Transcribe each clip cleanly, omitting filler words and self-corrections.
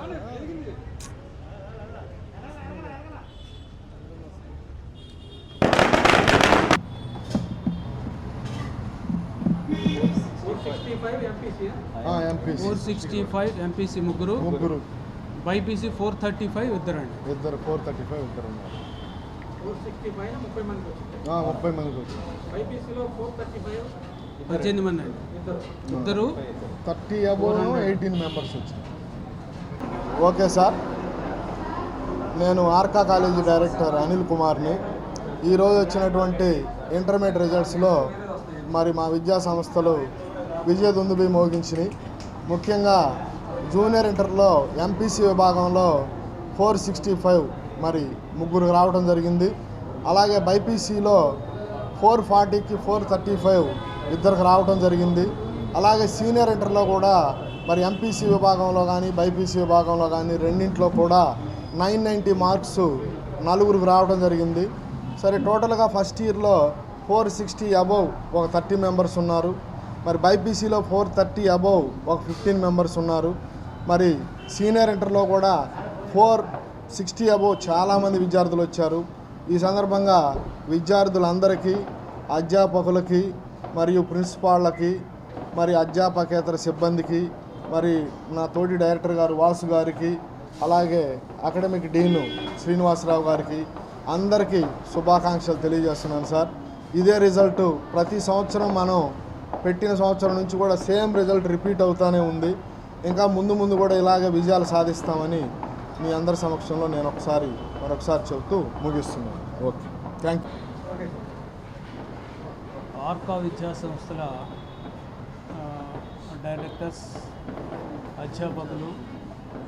465 MPC ముగ్గురు, BiPC 435 ఇద్దరండి. 435 ఇద్దరు ఉన్నారు. 30 మందికి వచ్చింది. బైపీసీలో 435 18 మంది అండి. ఇద్దరు 30 అబోవ్ 18 మెంబర్స్ వచ్చింది. ఓకే సార్, నేను ఆర్కా కాలేజీ డైరెక్టర్ అనిల్ కుమార్ని. ఈరోజు వచ్చినటువంటి ఇంటర్మీడియట్ రిజల్ట్స్లో మరి మా విద్యా సంస్థలు విజయ దుందుబి మోగించినాయి. ముఖ్యంగా జూనియర్ ఇంటర్లో ఎంపీసీ విభాగంలో 465 మరి ముగ్గురు రావడం జరిగింది. అలాగే బైపీసీలో 440కి 435 ఇద్దరికి రావడం జరిగింది. అలాగే సీనియర్ ఇంటర్లో కూడా మరి ఎంపీసీ విభాగంలో కానీ బైపీసీ విభాగంలో కానీ రెండింటిలో కూడా 990 మార్క్స్ నలుగురికి రావడం జరిగింది. సరే, టోటల్గా ఫస్ట్ ఇయర్లో 460 అబోవ్ ఒక 30 మెంబర్స్ ఉన్నారు. మరి బైపీసీలో 430 అబోవ్ ఒక 15 మెంబర్స్ ఉన్నారు. మరి సీనియర్ ఇంటర్లో కూడా 460 అబోవ్ చాలామంది విద్యార్థులు వచ్చారు. ఈ సందర్భంగా విద్యార్థులందరికీ, అధ్యాపకులకి మరియు ప్రిన్సిపాళ్ళకి, మరి అధ్యాపకేతర సిబ్బందికి, మరి నా తోటి డైరెక్టర్ గారు వాసు గారికి, అలాగే అకాడమిక్ డీను శ్రీనివాసరావు గారికి అందరికీ శుభాకాంక్షలు తెలియజేస్తున్నాను సార్. ఇదే రిజల్ట్ ప్రతి సంవత్సరం మనం పెట్టిన సంవత్సరం నుంచి కూడా సేమ్ రిజల్ట్ రిపీట్ అవుతూనే ఉంది. ఇంకా ముందు కూడా ఇలాగే విజయాలు సాధిస్తామని మీ అందరి సమక్షంలో నేను మరొకసారి చెబుతూ ముగిస్తున్నాను. Okay, thank you. ఆర్కా విద్యా సంస్థల డైరెక్టర్స్, అధ్యాపకులు,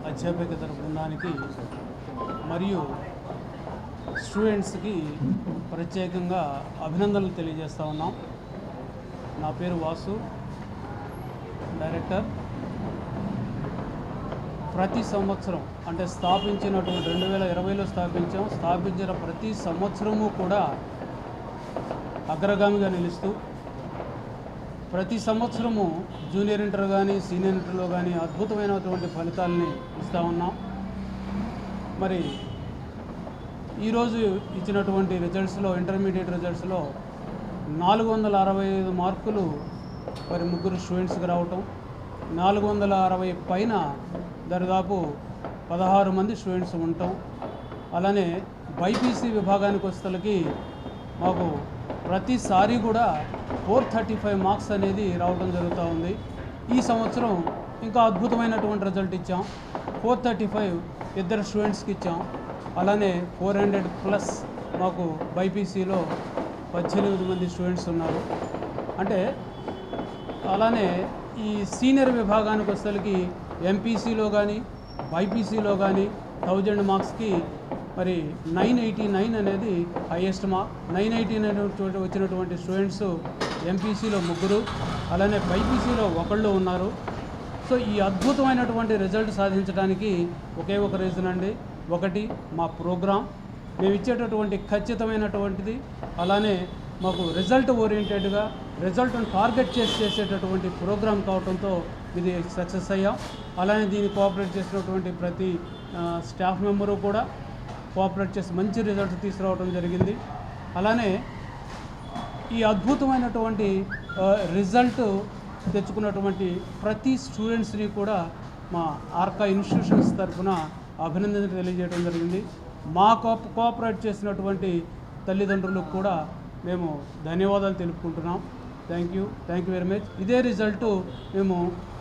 అధ్యాపకేతర బృందానికి మరియు స్టూడెంట్స్కి ప్రత్యేకంగా అభినందనలు తెలియజేస్తూ ఉన్నాం. నా పేరు వాసు, డైరెక్టర్. ప్రతి సంవత్సరం అంటే స్థాపించినటువంటి 2020లో స్థాపించిన ప్రతి సంవత్సరము కూడా అగ్రగామిగా నిలుస్తూ ప్రతి సంవత్సరము జూనియర్ ఇంటర్ కానీ సీనియర్ ఇంటర్లో కానీ అద్భుతమైనటువంటి ఫలితాలని ఇస్తూ ఉన్నాం. మరి ఈరోజు ఇచ్చినటువంటి రిజల్ట్స్లో, ఇంటర్మీడియట్ రిజల్ట్స్లో 465 మార్కులు మరి ముగ్గురు స్టూడెంట్స్కి రావటం, 460 పైన దాదాపు 16 మంది స్టూడెంట్స్ ఉండటం. అలానే బైపీసీ విభాగానికి వచ్చేసరికి మాకు ప్రతిసారి కూడా 435 మార్క్స్ అనేది రావడం జరుగుతూ ఉంది. ఈ సంవత్సరం ఇంకా అద్భుతమైనటువంటి రిజల్ట్ ఇచ్చాం. 435 ఇద్దరు స్టూడెంట్స్కి ఇచ్చాం. అలానే 400+ మాకు బైపీసీలో 18 మంది స్టూడెంట్స్ ఉన్నారు. అంటే అలానే ఈ సీనియర్ విభాగానికి వచ్చేసరికి ఎంపీసీలో కానీ బైపీసీలో కానీ 1000 మార్క్స్కి మరి 989 అనేది హైయెస్ట్ మార్క్. 989 వచ్చినటువంటి స్టూడెంట్స్ ఎంపీసీలో ముగ్గురు, అలానే బైపీసీలో ఒకళ్ళు ఉన్నారు. సో ఈ అద్భుతమైనటువంటి రిజల్ట్ సాధించడానికి ఒకే ఒక రీజన్ అండి. ఒకటి, మా ప్రోగ్రామ్ మేము ఇచ్చేటటువంటి ఖచ్చితమైనటువంటిది, అలానే మాకు రిజల్ట్ ఓరియంటెడ్గా రిజల్ట్ను టార్గెట్ చేసేటటువంటి ప్రోగ్రామ్ కావడంతో ఇది సక్సెస్ అయ్యాం. అలానే దీన్ని కోఆపరేట్ చేసినటువంటి ప్రతి స్టాఫ్ మెంబరు కూడా కోఆపరేట్ చేసి మంచి రిజల్ట్ తీసుకురావడం జరిగింది. అలానే ఈ అద్భుతమైనటువంటి రిజల్ట్ తెచ్చుకున్నటువంటి ప్రతి స్టూడెంట్స్ని కూడా మా ఆర్కా ఇన్స్టిట్యూషన్స్ తరఫున అభినందనలు తెలియజేయడం జరిగింది. మా కోఆపరేట్ చేసినటువంటి తల్లిదండ్రులకు కూడా మేము ధన్యవాదాలు తెలుపుకుంటున్నాం. Thank you very much. ఇదే రిజల్ట్ మేము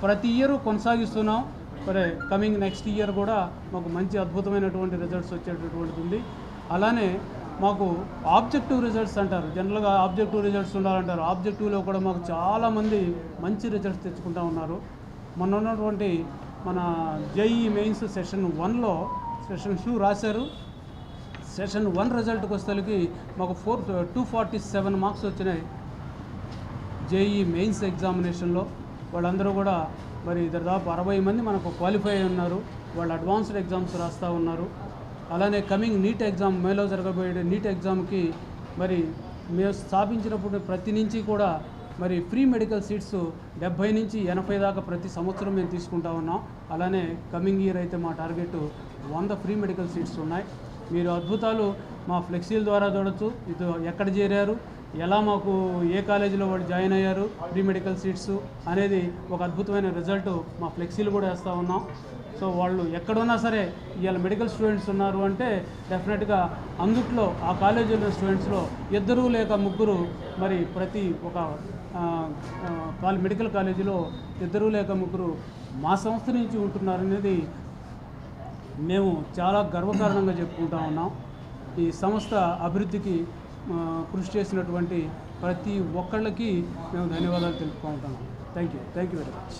ప్రతి ఇయర్ కొనసాగిస్తున్నాం. మరి కమింగ్ నెక్స్ట్ ఇయర్ కూడా మాకు మంచి అద్భుతమైనటువంటి రిజల్ట్స్ వచ్చేటటువంటిది ఉంది. అలానే మాకు ఆబ్జెక్టివ్ రిజల్ట్స్ అంటారు, జనరల్గా ఆబ్జెక్టివ్ రిజల్ట్స్ ఉండాలంటారు. ఆబ్జెక్టివ్లో కూడా మాకు చాలామంది మంచి రిజల్ట్స్ తెచ్చుకుంటూ ఉన్నారు. మొన్న ఉన్నటువంటి మన జేఈ మెయిన్స్ సెషన్ 1లో సెషన్ 2 రాశారు. సెషన్ 1 రిజల్ట్కి వచ్చేసరికి మాకు 247 మార్క్స్ వచ్చినాయి జేఈ మెయిన్స్ ఎగ్జామినేషన్లో. వాళ్ళందరూ కూడా మరి దాదాపు 60 మంది మనకు క్వాలిఫై అయి ఉన్నారు. వాళ్ళు అడ్వాన్స్డ్ ఎగ్జామ్స్ రాస్తూ ఉన్నారు. అలానే కమింగ్ నీట్ ఎగ్జామ్, మేలో జరగబోయే నీట్ ఎగ్జామ్కి మరి మేము స్థాపించినప్పుడు ప్రతి నుంచి కూడా మరి ఫ్రీ మెడికల్ సీట్స్ 70 నుంచి 80 దాకా ప్రతి సంవత్సరం మేము తీసుకుంటా ఉన్నాం. అలానే కమింగ్ ఇయర్ అయితే మా టార్గెట్ 100 ఫ్రీ మెడికల్ సీట్స్ ఉన్నాయి. మీరు అద్భుతాలు మా ఫ్లెక్సీల ద్వారా చూడొచ్చు. ఇది ఎక్కడ చేరారు, ఎలా మాకు ఏ కాలేజీలో వాళ్ళు జాయిన్ అయ్యారు, ప్రీ మెడికల్ సీట్స్ అనేది ఒక అద్భుతమైన రిజల్ట్ మా ఫ్లెక్సీలు కూడా వేస్తూ ఉన్నాం. సో వాళ్ళు ఎక్కడున్నా సరే ఇవాళ మెడికల్ స్టూడెంట్స్ ఉన్నారు అంటే డెఫినెట్గా అందుట్లో ఆ కాలేజీలో స్టూడెంట్స్లో 2 లేక 3 మరి ప్రతి ఒక మెడికల్ కాలేజీలో 2 లేక 3 మా సంస్థ నుంచి ఉంటున్నారనేది మేము చాలా గర్వకారణంగా చెప్పుకుంటా ఉన్నాం. ఈ సంస్థ అభివృద్ధికి కృషి చేసినటువంటి ప్రతి ఒక్కళ్ళకి మేము ధన్యవాదాలు తెలుపుకుంటున్నాం. Thank you very much.